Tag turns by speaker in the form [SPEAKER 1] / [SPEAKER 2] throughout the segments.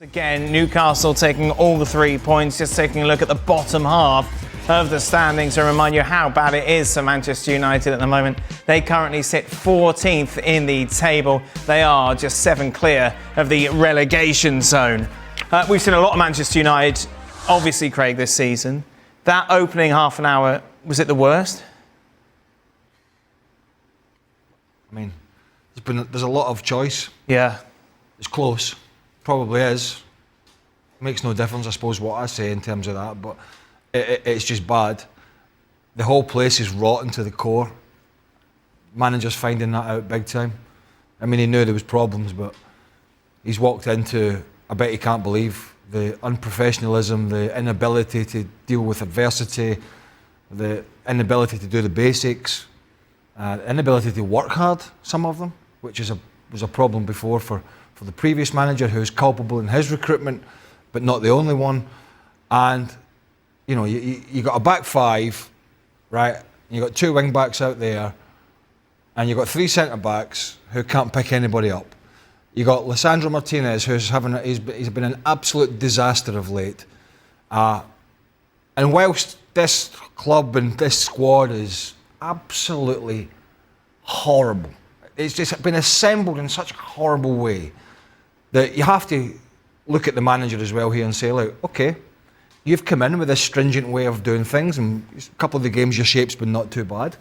[SPEAKER 1] Again, Newcastle taking all the 3 points, just taking a look at the bottom half of the standings to remind you how bad it is for Manchester United at the moment. They currently sit 14th in the table. They are just 7 clear of the relegation zone. We've seen a lot of Manchester United, obviously, Craig, this season. That opening half an hour, was it the worst?
[SPEAKER 2] I mean, there's a lot of choice.
[SPEAKER 1] Yeah.
[SPEAKER 2] It's close. Probably is. Makes no difference, I suppose, what I say in terms of that, but it's just bad. The whole place is rotten to the core. Manager's finding that out big time. I mean, he knew there was problems, but he's walked into, I bet he can't believe, the unprofessionalism, the inability to deal with adversity, the inability to do the basics, inability to work hard, some of them, which was a problem before for the previous manager, who's culpable in his recruitment, but not the only one. And, you know, you got a back five, right? You got 2 wing backs out there, and you got 3 centre backs who can't pick anybody up. You got Lisandro Martinez, who's he's been an absolute disaster of late. And whilst this club and this squad is absolutely horrible, it's just been assembled in such a horrible way that you have to look at the manager as well here and say, like, okay, you've come in with this stringent way of doing things, and a couple of the games your shape's been not too bad.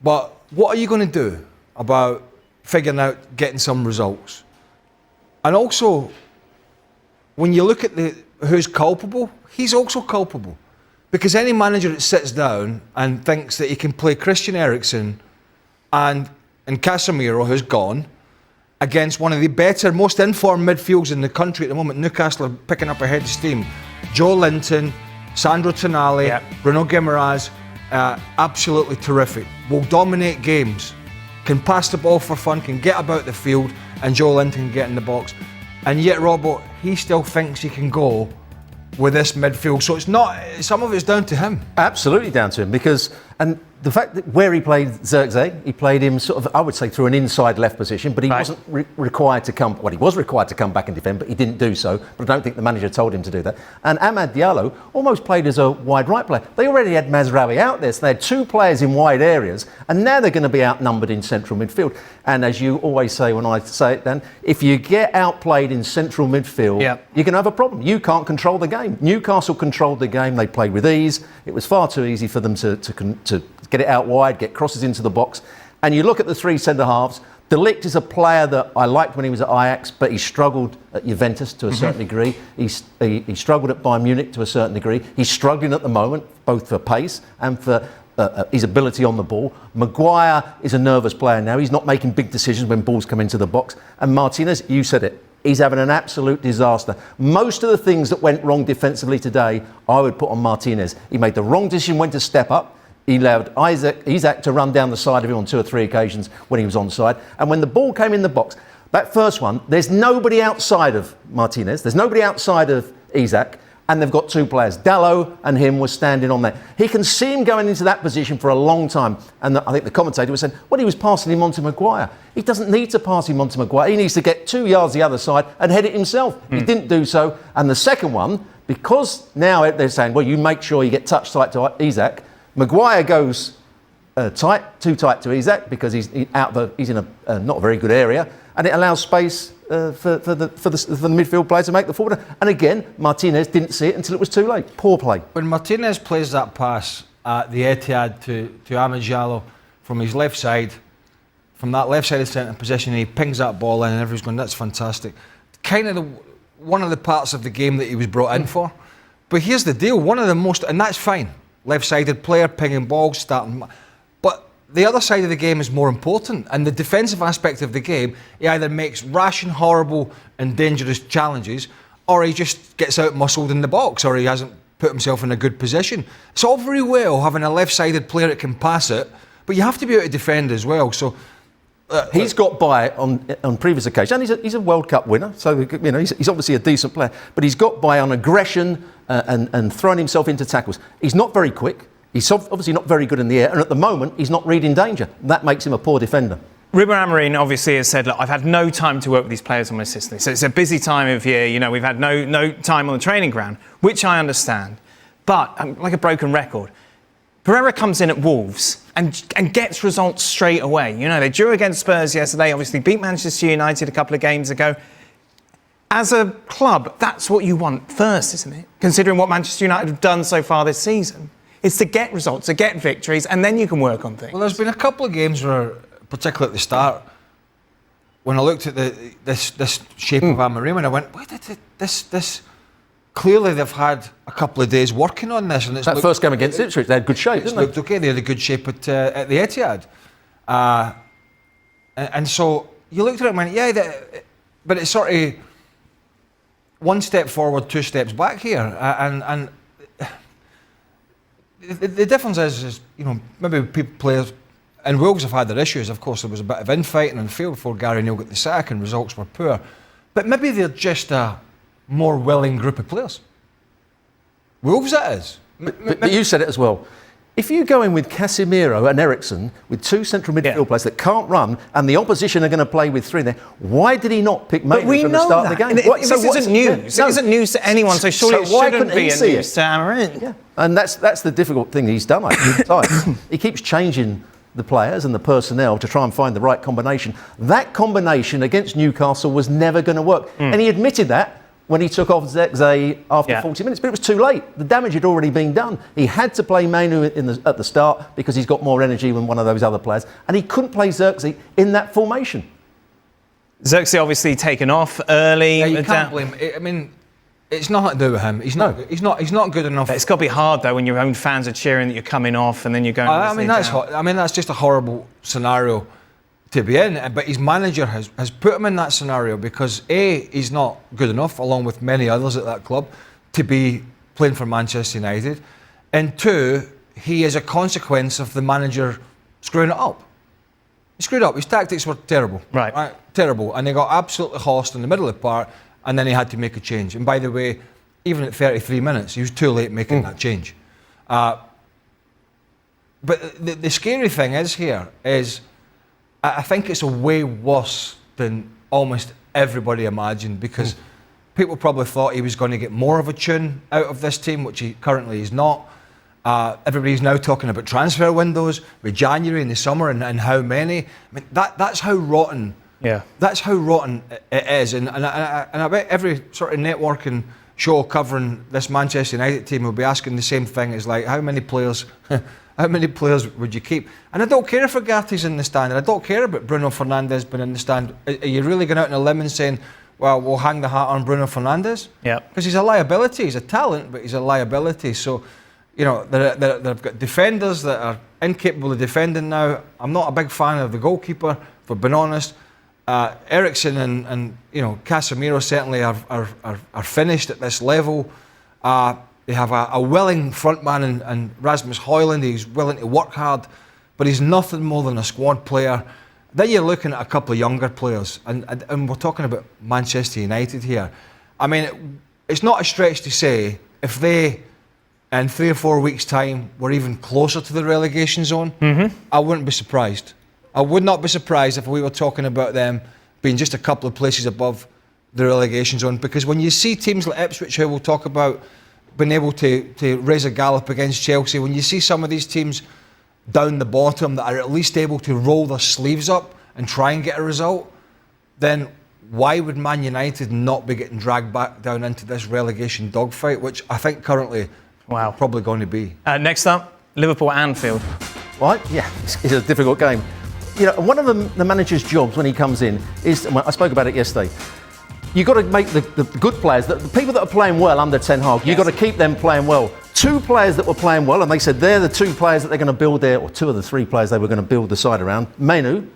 [SPEAKER 2] But what are you going to do about figuring out getting some results? And also, when you look at who's culpable, he's also culpable. Because any manager that sits down and thinks that he can play Christian Eriksen and Casemiro, who's gone, against one of the better, most informed midfields in the country at the moment. Newcastle are picking up a head of steam. Joe Linton, Sandro Tonali,
[SPEAKER 1] yep.
[SPEAKER 2] Bruno Guimaraes, absolutely terrific. Will dominate games, can pass the ball for fun, can get about the field, and Joe Linton can get in the box. And yet, Robbo, he still thinks he can go with this midfield. So it's not, some of it's down to him.
[SPEAKER 3] Absolutely down to him, because, and the fact that where he played Zirkzee, he played him sort of, I would say, through an inside left position, but he wasn't required to come, well, he was required to come back and defend, but he didn't do so. But I don't think the manager told him to do that. And Amad Diallo almost played as a wide right player. They already had Mazraoui out there, so they had 2 players in wide areas, and now they're going to be outnumbered in central midfield. And as you always say when I say it, Dan, if you get outplayed in central midfield, you're going to have a problem. You can't control the game. Newcastle controlled the game. They played with ease. It was far too easy for them to get it out wide, get crosses into the box. And you look at the 3 centre-halves, De Ligt is a player that I liked when he was at Ajax, but he struggled at Juventus to a certain degree. He struggled at Bayern Munich to a certain degree. He's struggling at the moment, both for pace and for his ability on the ball. Maguire is a nervous player now. He's not making big decisions when balls come into the box. And Martinez, you said it, he's having an absolute disaster. Most of the things that went wrong defensively today, I would put on Martinez. He made the wrong decision when to step up. He allowed Isaac to run down the side of him on 2 or 3 occasions when he was onside. And when the ball came in the box, that first one, there's nobody outside of Martinez. There's nobody outside of Isaac. And they've got 2 players. Dalot and him were standing on there. He can see him going into that position for a long time. And I think the commentator was saying, well, he was passing him on to Maguire. He doesn't need to pass him on to Maguire. He needs to get 2 yards the other side and head it himself. He didn't do so. And the second one, because now they're saying, well, you make sure you get touch tight to Isaac. Maguire goes too tight to Isaac because he's in a not a very good area, and it allows space for the midfield player to make the forward. And again, Martinez didn't see it until it was too late. Poor play.
[SPEAKER 2] When Martinez plays that pass at the Etihad to Amad Diallo from his left side, from that left side of centre position, he pings that ball in, and everyone's going, "That's fantastic." Kind of one of the parts of the game that he was brought in for. But here's the deal: one of the most, and that's fine. Left-sided player, pinging balls, starting. But the other side of the game is more important. And the defensive aspect of the game, he either makes rash and horrible and dangerous challenges, or he just gets out-muscled in the box, or he hasn't put himself in a good position. It's all very well having a left-sided player that can pass it, but you have to be able to defend as well. So
[SPEAKER 3] he's got by on previous occasions, and he's a World Cup winner, so you know he's obviously a decent player. But he's got by on aggression and throwing himself into tackles. He's not very quick. He's obviously not very good in the air, and at the moment he's not reading danger. That makes him a poor defender.
[SPEAKER 1] Ruben Amorim obviously has said, look, I've had no time to work with these players on my system. So it's a busy time of year. You know, we've had no time on the training ground, which I understand. But, like a broken record, Pereira comes in at Wolves and gets results straight away. You know, they drew against Spurs yesterday, obviously beat Manchester United a couple of games ago. As a club, that's what you want first, isn't it? Considering what Manchester United have done so far this season. It's to get results, to get victories, and then you can work on things.
[SPEAKER 2] Well, there's been a couple of games where, particularly at the start, when I looked at this shape of Amorim, and I went, "Why did this? Clearly, they've had a couple of days working on this." And it's
[SPEAKER 3] that first game against Ipswich, they had good shape, didn't they?
[SPEAKER 2] Looked okay. They had a good shape at the Etihad, and so you looked at it and went, "Yeah," but it's sort of one step forward, two steps back here, and the difference is, you know, maybe players. And Wolves have had their issues. Of course, there was a bit of infighting and field before Gary Neal got the sack and results were poor. But maybe they're just a more willing group of players. Wolves, that is.
[SPEAKER 3] But you said it as well. If you go in with Casemiro and Eriksen, with two central midfield players that can't run, and the opposition are going to play with three there, why did he not pick Maitland from the start of the game?
[SPEAKER 1] This isn't news. It isn't news to anyone, so surely it shouldn't be a news to Amorim.
[SPEAKER 3] Yeah. And that's the difficult thing he's done over time. He keeps changing the players and the personnel to try and find the right combination. That combination against Newcastle was never going to work. And he admitted that when he took off Zirkzee after 40 minutes, but it was too late. The damage had already been done. He had to play Manu at the start because he's got more energy than one of those other players, and he couldn't play Zirkzee in that formation.
[SPEAKER 1] Zirkzee obviously taken off early.
[SPEAKER 2] Yeah, you can't blame. I mean, it's nothing to do with him. He's not good enough.
[SPEAKER 1] But it's got to be hard though when your own fans are cheering that you're coming off and then you're going.
[SPEAKER 2] That's just a horrible scenario to be in. But his manager has put him in that scenario because A, he's not good enough, along with many others at that club, to be playing for Manchester United, and two, he is a consequence of the manager screwing it up. He screwed up. His tactics were terrible.
[SPEAKER 1] Right.
[SPEAKER 2] Terrible, and they got absolutely horsed in the middle of the park. And then he had to make a change. And by the way, even at 33 minutes, he was too late making that change. But the scary thing is here is I think it's a way worse than almost everybody imagined, because people probably thought he was going to get more of a tune out of this team, which he currently is not. Everybody's now talking about transfer windows with January and the summer and how many. I mean, that's how rotten.
[SPEAKER 1] Yeah,
[SPEAKER 2] that's how rotten it is, and I bet every sort of networking show covering this Manchester United team will be asking the same thing. It's like, how many players would you keep? And I don't care if Agate's in the stand, and I don't care about Bruno Fernandes being in the stand. Are you really going out on a limb and saying, well, we'll hang the hat on Bruno Fernandes?
[SPEAKER 1] Yeah,
[SPEAKER 2] because he's a liability. He's a talent, but he's a liability. So, you know, they've got defenders that are incapable of defending now. I'm not a big fan of the goalkeeper, for being honest. Eriksen and you know, Casemiro certainly are finished at this level. They have a willing frontman and Rasmus Højlund. He's willing to work hard, but he's nothing more than a squad player. Then you're looking at a couple of younger players, and we're talking about Manchester United here. I mean, it's not a stretch to say if they, in 3 or 4 weeks' time, were even closer to the relegation zone, I wouldn't be surprised. I would not be surprised if we were talking about them being just a couple of places above the relegation zone, because when you see teams like Ipswich, who we'll talk about, being able to raise a gallop against Chelsea, when you see some of these teams down the bottom that are at least able to roll their sleeves up and try and get a result, then why would Man United not be getting dragged back down into this relegation dogfight, which I think currently probably going to be.
[SPEAKER 1] Next up, Liverpool Anfield.
[SPEAKER 3] Right, yeah, it's a difficult game. You know, one of the manager's jobs when he comes in is, I spoke about it yesterday, you've got to make the good players, the people that are playing well under Ten Hag, you've got to keep them playing well. Two players that were playing well, and they said they're the two players that they're going to build or two of the three players they were going to build the side around. Manu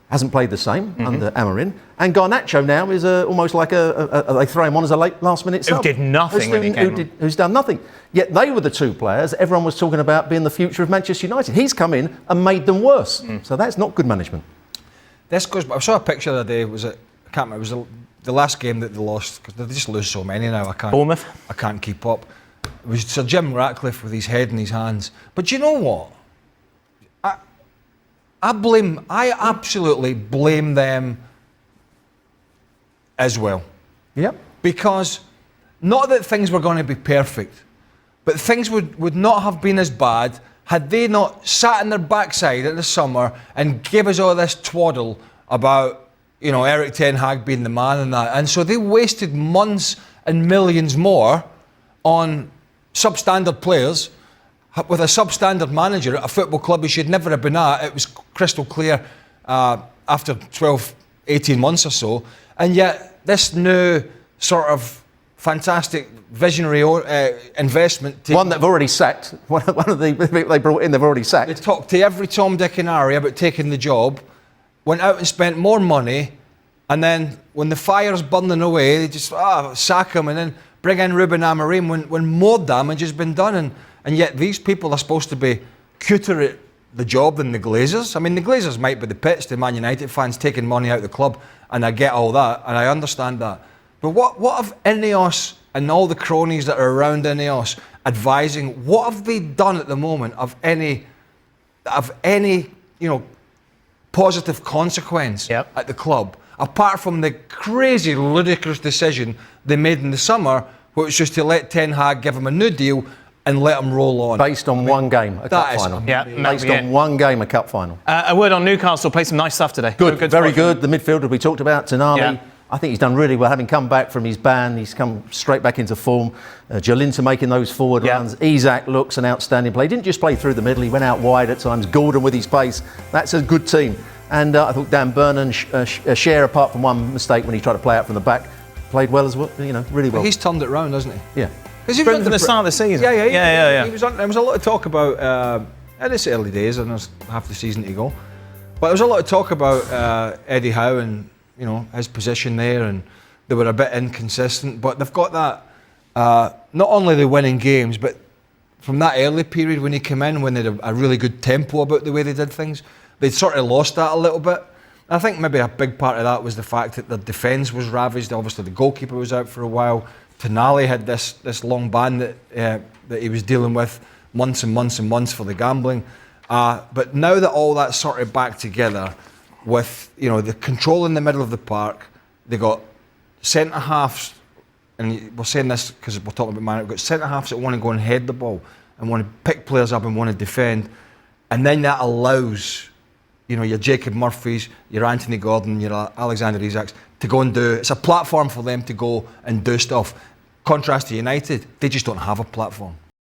[SPEAKER 3] hasn't played the same under Amorim, and Garnacho now is almost like they throw him on as a last-minute sub.
[SPEAKER 1] Who did nothing when he came
[SPEAKER 3] who's done nothing. Yet they were the two players everyone was talking about being the future of Manchester United. He's come in and made them worse. So that's not good management.
[SPEAKER 2] This goes. I saw a picture the other day. I can't remember. It was the last game that they lost, because they just lose so many now.
[SPEAKER 1] Bournemouth.
[SPEAKER 2] I can't keep up. It was Sir Jim Ratcliffe with his head in his hands. But you know what? I absolutely blame them as well.
[SPEAKER 3] Yep.
[SPEAKER 2] Because not that things were going to be perfect, but things would not have been as bad had they not sat in their backside in the summer and gave us all this twaddle about, Eric Ten Hag being the man and that. And so they wasted months and millions more on substandard players with a substandard manager at a football club he should never have been at. It was crystal clear after 12, 18 months or so. And yet this new sort of fantastic visionary investment team.
[SPEAKER 3] One that they've already sacked. One of the people they brought in, they've already sacked.
[SPEAKER 2] They talked to every Tom, Dick and Harry about taking the job, went out and spent more money, and then when the fire's burning away, they just sack him and then bring in Ruben Amorim when more damage has been done. And yet these people are supposed to be cuter at the job than the Glazers. I mean, the Glazers might be the pitch to Man United fans taking money out of the club, and I get all that, and I understand that. But what have Ineos and all the cronies that are around Ineos advising, what have they done at the moment of any positive consequence at the club, apart from the crazy, ludicrous decision they made in the summer, which was just to let Ten Hag give him a new deal and let him roll on.
[SPEAKER 3] Based on one game, a cup final. Based on one game, a cup final.
[SPEAKER 1] A word on Newcastle, played some nice stuff today.
[SPEAKER 3] Good, very good. The midfielder we talked about, Tonali. I think he's done really well, having come back from his ban. He's come straight back into form. Jolinton making those forward runs. Isak looks an outstanding play. He didn't just play through the middle, he went out wide at times. Gordon with his pace. That's a good team. And I thought Dan Burn and Cher, apart from one mistake when he tried to play out from the back, played well as well, really well.
[SPEAKER 2] He's turned it round, hasn't he?
[SPEAKER 3] Yeah.
[SPEAKER 1] From the start of the season.
[SPEAKER 2] Yeah. There was a lot of talk about, and it's early days and there's half the season to go, but there was a lot of talk about Eddie Howe and his position there, and they were a bit inconsistent, but they've got that, not only the winning games, but from that early period when he came in, when they had a really good tempo about the way they did things, they'd sort of lost that a little bit. I think maybe a big part of that was the fact that their defence was ravaged. Obviously the goalkeeper was out for a while. Tonali had this long ban that he was dealing with months and months and months for the gambling. But now that all that's sort of back together, with the control in the middle of the park, they got centre halves, and we're saying this because we're talking about Man. We've got centre halves that want to go and head the ball and want to pick players up and want to defend, and then that allows your Jacob Murphys, your Anthony Gordon, your Alexander Isaks to go and do. It's a platform for them to go and do stuff. Contrast to United, they just don't have a platform.